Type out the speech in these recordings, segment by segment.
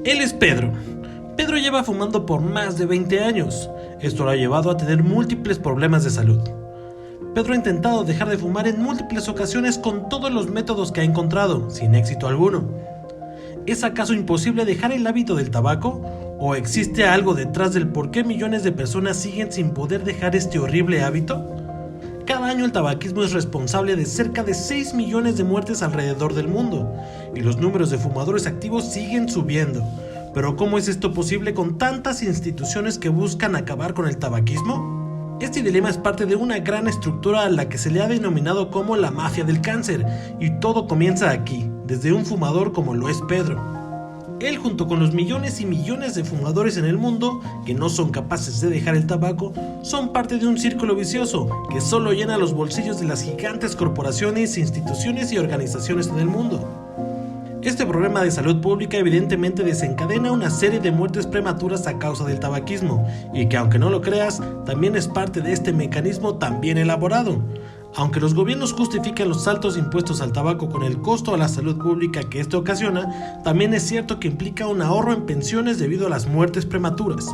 Él es Pedro. Pedro lleva fumando por más de 20 años. Esto lo ha llevado a tener múltiples problemas de salud. Pedro ha intentado dejar de fumar en múltiples ocasiones con todos los métodos que ha encontrado, sin éxito alguno. ¿Es acaso imposible dejar el hábito del tabaco? ¿O existe algo detrás del por qué millones de personas siguen sin poder dejar este horrible hábito? Cada año el tabaquismo es responsable de cerca de 6 millones de muertes alrededor del mundo, y los números de fumadores activos siguen subiendo. Pero ¿cómo es esto posible con tantas instituciones que buscan acabar con el tabaquismo? Este dilema es parte de una gran estructura a la que se le ha denominado como la mafia del cáncer, y todo comienza aquí, desde un fumador como lo es Pedro. Él, junto con los millones y millones de fumadores en el mundo que no son capaces de dejar el tabaco, son parte de un círculo vicioso que solo llena los bolsillos de las gigantes corporaciones, instituciones y organizaciones en el mundo. Este problema de salud pública evidentemente desencadena una serie de muertes prematuras a causa del tabaquismo, y que, aunque no lo creas, también es parte de este mecanismo tan bien elaborado. Aunque los gobiernos justifican los altos impuestos al tabaco con el costo a la salud pública que esto ocasiona, también es cierto que implica un ahorro en pensiones debido a las muertes prematuras.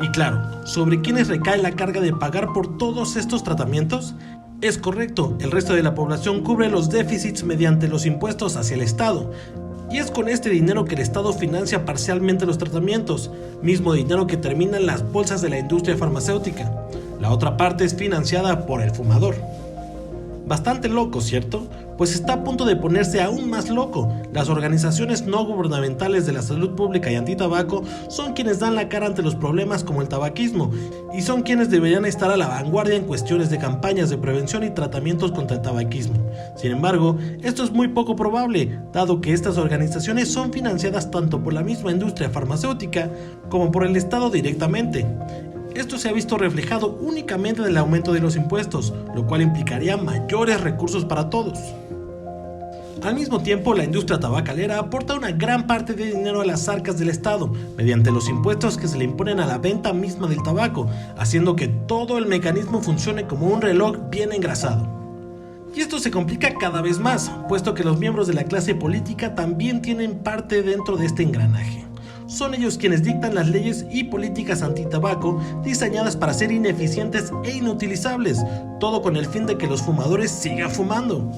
Y claro, ¿sobre quiénes recae la carga de pagar por todos estos tratamientos? Es correcto, el resto de la población cubre los déficits mediante los impuestos hacia el Estado. Y es con este dinero que el Estado financia parcialmente los tratamientos, mismo dinero que termina en las bolsas de la industria farmacéutica. La otra parte es financiada por el fumador. Bastante loco, ¿cierto? Pues está a punto de ponerse aún más loco. Las organizaciones no gubernamentales de la salud pública y antitabaco son quienes dan la cara ante los problemas como el tabaquismo, y son quienes deberían estar a la vanguardia en cuestiones de campañas de prevención y tratamientos contra el tabaquismo. Sin embargo, esto es muy poco probable, dado que estas organizaciones son financiadas tanto por la misma industria farmacéutica como por el Estado directamente. Esto se ha visto reflejado únicamente en el aumento de los impuestos, lo cual implicaría mayores recursos para todos. Al mismo tiempo, la industria tabacalera aporta una gran parte de dinero a las arcas del Estado, mediante los impuestos que se le imponen a la venta misma del tabaco, haciendo que todo el mecanismo funcione como un reloj bien engrasado. Y esto se complica cada vez más, puesto que los miembros de la clase política también tienen parte dentro de este engranaje. Son ellos quienes dictan las leyes y políticas antitabaco diseñadas para ser ineficientes e inutilizables, todo con el fin de que los fumadores sigan fumando.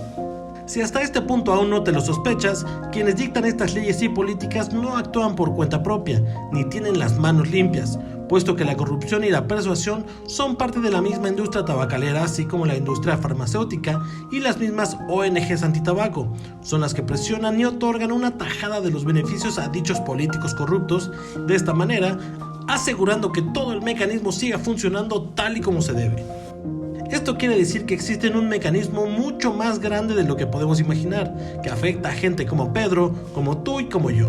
Si hasta este punto aún no te lo sospechas, quienes dictan estas leyes y políticas no actúan por cuenta propia, ni tienen las manos limpias, puesto que la corrupción y la persuasión son parte de la misma industria tabacalera, así como la industria farmacéutica y las mismas ONGs antitabaco. Son las que presionan y otorgan una tajada de los beneficios a dichos políticos corruptos, de esta manera asegurando que todo el mecanismo siga funcionando tal y como se debe. Esto quiere decir que existe un mecanismo mucho más grande de lo que podemos imaginar, que afecta a gente como Pedro, como tú y como yo.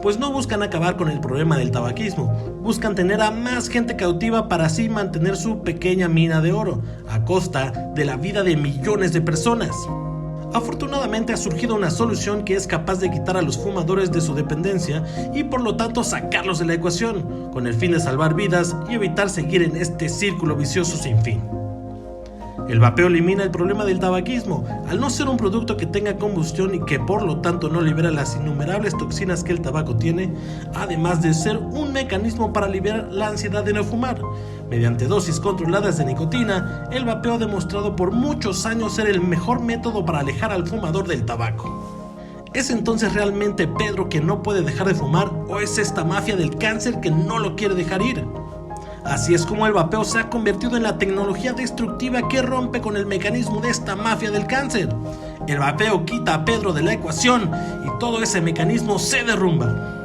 Pues no buscan acabar con el problema del tabaquismo, buscan tener a más gente cautiva para así mantener su pequeña mina de oro, a costa de la vida de millones de personas. Afortunadamente ha surgido una solución que es capaz de quitar a los fumadores de su dependencia y por lo tanto sacarlos de la ecuación, con el fin de salvar vidas y evitar seguir en este círculo vicioso sin fin. El vapeo elimina el problema del tabaquismo, al no ser un producto que tenga combustión y que por lo tanto no libera las innumerables toxinas que el tabaco tiene, además de ser un mecanismo para aliviar la ansiedad de no fumar. Mediante dosis controladas de nicotina, el vapeo ha demostrado por muchos años ser el mejor método para alejar al fumador del tabaco. ¿Es entonces realmente Pedro que no puede dejar de fumar, o es esta mafia del cáncer que no lo quiere dejar ir? Así es como el vapeo se ha convertido en la tecnología destructiva que rompe con el mecanismo de esta mafia del cáncer. El vapeo quita a Pedro de la ecuación y todo ese mecanismo se derrumba.